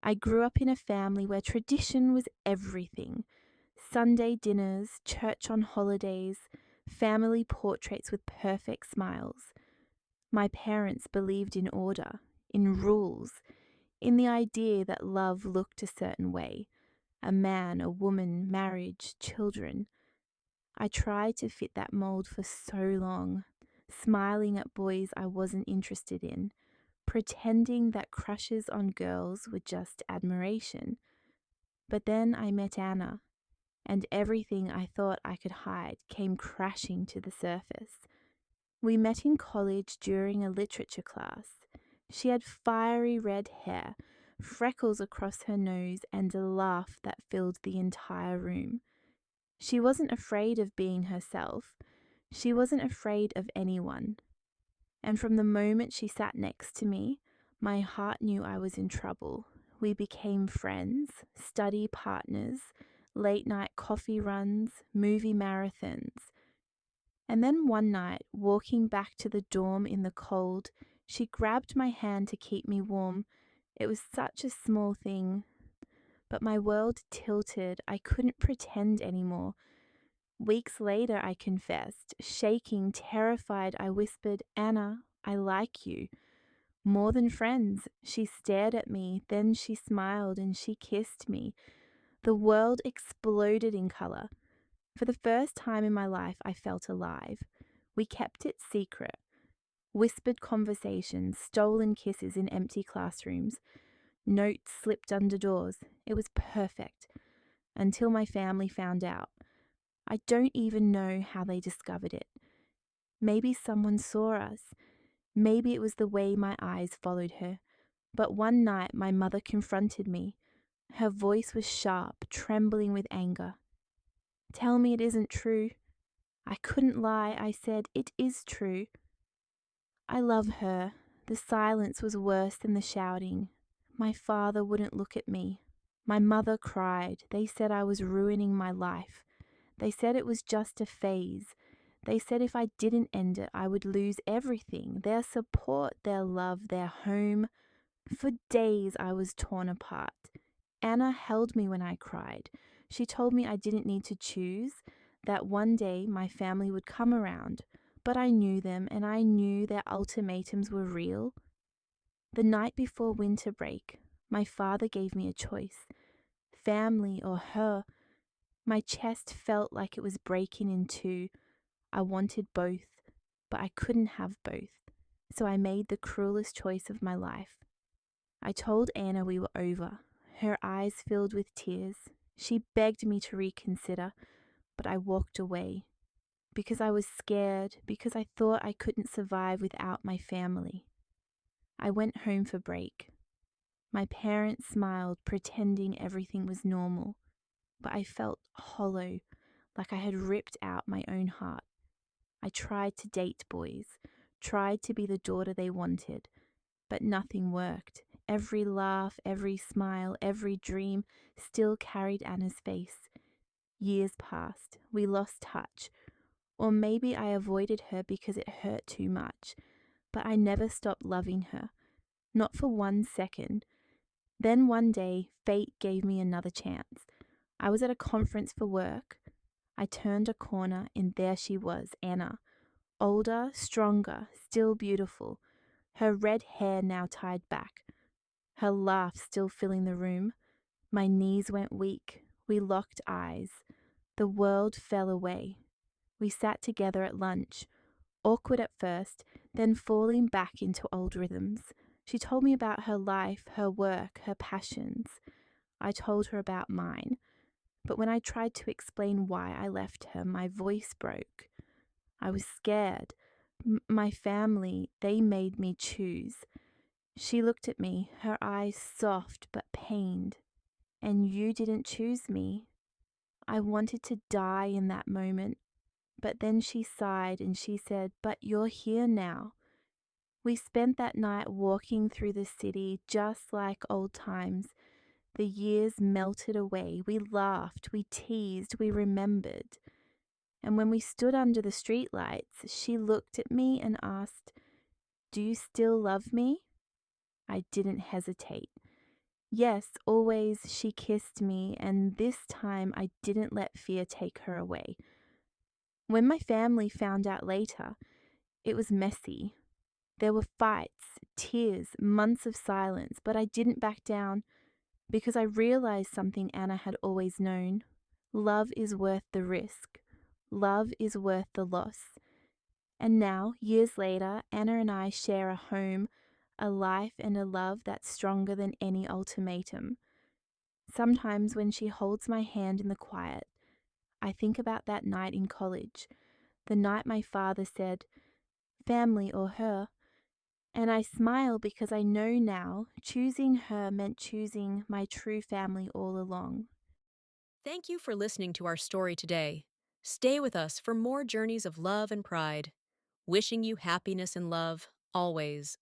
I grew up in a family where tradition was everything. Sunday dinners, church on holidays, family portraits with perfect smiles. My parents believed in order, in rules, in the idea that love looked a certain way: a man, a woman, marriage, children. I tried to fit that mold for so long, smiling at boys I wasn't interested in, pretending that crushes on girls were just admiration. But then I met Anna, and everything I thought I could hide came crashing to the surface. We met in college during a literature class. She had fiery red hair, freckles across her nose, and a laugh that filled the entire room. She wasn't afraid of being herself. She wasn't afraid of anyone. And from the moment she sat next to me, my heart knew I was in trouble. We became friends, study partners, late night coffee runs, movie marathons. And then one night, walking back to the dorm in the cold, she grabbed my hand to keep me warm. It was such a small thing, but my world tilted. I couldn't pretend anymore. Weeks later, I confessed, shaking, terrified. I whispered, "Anna, I like you. More than friends." She stared at me, then she smiled and she kissed me. The world exploded in color. For the first time in my life, I felt alive. We kept it secret. Whispered conversations, stolen kisses in empty classrooms, notes slipped under doors. It was perfect. Until my family found out. I don't even know how they discovered it. Maybe someone saw us. Maybe it was the way my eyes followed her. But one night my mother confronted me. Her voice was sharp, trembling with anger. "Tell me it isn't true." I couldn't lie. I said, "It is true." I love her. The silence was worse than the shouting. My father wouldn't look at me. My mother cried. They said I was ruining my life. They said it was just a phase. They said if I didn't end it, I would lose everything: their support, their love, their home. For days I was torn apart. Anna held me when I cried. She told me I didn't need to choose, that one day my family would come around. But I knew them, and I knew their ultimatums were real. The night before winter break, my father gave me a choice: family or her. My chest felt like it was breaking in two. I wanted both, but I couldn't have both. So I made the cruelest choice of my life. I told Anna we were over. Her eyes filled with tears. She begged me to reconsider, but I walked away. Because I was scared, because I thought I couldn't survive without my family. I went home for break. My parents smiled, pretending everything was normal, but I felt hollow, like I had ripped out my own heart. I tried to date boys, tried to be the daughter they wanted, but nothing worked. Every laugh, every smile, every dream still carried Anna's face. Years passed. We lost touch. Or maybe I avoided her because it hurt too much. But I never stopped loving her. Not for 1 second. Then one day, fate gave me another chance. I was at a conference for work. I turned a corner and there she was, Anna. Older, stronger, still beautiful. Her red hair now tied back. Her laugh still filling the room. My knees went weak. We locked eyes. The world fell away. We sat together at lunch, awkward at first, then falling back into old rhythms. She told me about her life, her work, her passions. I told her about mine. But when I tried to explain why I left her, my voice broke. I was scared. My family, they made me choose. She looked at me, her eyes soft but pained. "And you didn't choose me." I wanted to die in that moment. But then she sighed and she said, "But you're here now." We spent that night walking through the city just like old times. The years melted away. We laughed, we teased, we remembered. And when we stood under the streetlights, she looked at me and asked, "Do you still love me?" I didn't hesitate. Yes, always she kissed me, and this time I didn't let fear take her away. When my family found out later, it was messy. There were fights, tears, months of silence, but I didn't back down because I realized something Anna had always known. Love is worth the risk. Love is worth the loss. And now, years later, Anna and I share a home, a life, and a love that's stronger than any ultimatum. Sometimes when she holds my hand in the quiet, I think about that night in college, the night my father said, family or her, and I smile because I know now choosing her meant choosing my true family all along. Thank you for listening to our story today. Stay with us for more journeys of love and pride. Wishing you happiness and love, always.